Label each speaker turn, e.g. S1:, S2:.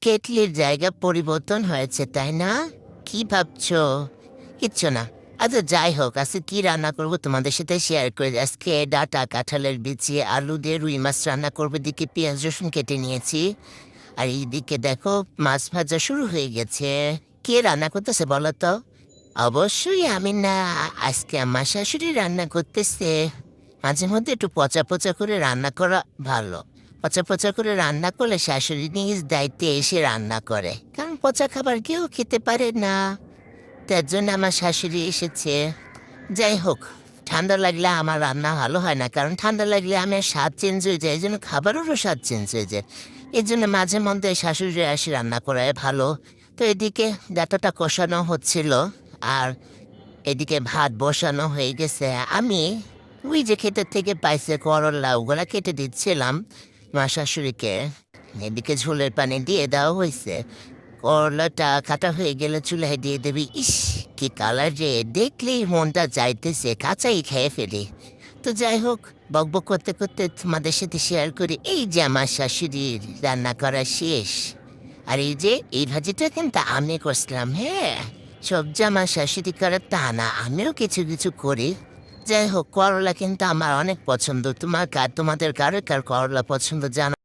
S1: কেটলির জায়গা পরিবর্তন হয়েছে, তাই না? কি ভাবছো? কিচ্ছু না। আচ্ছা, যাই হোক, আজকে কি রান্না করবো তোমাদের সাথে শেয়ার করে দিই। আজকে ডাঁটা, কাঁঠালের বিচি, আলু দিয়ে রুই মাছ রান্না করবো। এদিকে পেঁয়াজ রসুন কেটে নিয়েছি। আর এইদিকে দেখো, মাছ ভাজা শুরু হয়ে গেছে। কে রান্না করতেছে বলো তো? অবশ্যই আমি না। আজকে আমার শাশুড়ি রান্না করতেছে। মাঝে মধ্যে একটু পচা পচা করে রান্না করা ভালো। পচা পচা করে রান্না করলে শাশুড়ি নিজ দায়িত্বে এসে রান্না করে, কারণ পচা খাবার কেউ খেতে পারে না। তার জন্য আমার শাশুড়ি এসেছে। যাই হোক, ঠান্ডা লাগলে আমার রান্না ভালো হয় না, কারণ ঠান্ডা লাগলে আমার স্বাদ চেঞ্জ হয়ে যায়, এই জন্য খাবারেরও স্বাদ চেঞ্জ হয়ে যায়। এই জন্য মাঝে মধ্যে শাশুড়ি এসে রান্না করায় ভালো। তো এদিকে ডাঁটাটা কষানো হচ্ছিল, আর এদিকে ভাত বসানো হয়ে গেছে। আমি ওই যে ক্ষেতের থেকে পাইছে করলা, ওগুলা কেটে দিচ্ছিলাম মা শাশুড়িকে। এদিকে ঝোলের পানি দিয়ে দেওয়া হয়েছে। করলাটা কাটা হয়ে গেলে চুলায় দিয়ে দেবি। ইস, কি কালার রে! দেখলেই মনটা চাইতেছে কাঁচাই খেয়ে ফেলি। তো যাই হোক, বকবক করতে করতে তোমাদের সাথে শেয়ার করি, এই যে আমার শাশুড়ির রান্না করা শেষ। আর এই যে এই ভাজিটা কিন্তু আমি করছিলাম, হ্যাঁ। সবজি আমার শাশুড়ি করে তা না, আমিও কিছু কিছু করি। যাই হোক, করলা কিন্তু আমার অনেক পছন্দ। তোমাদের কারো কার করলা পছন্দ জানো?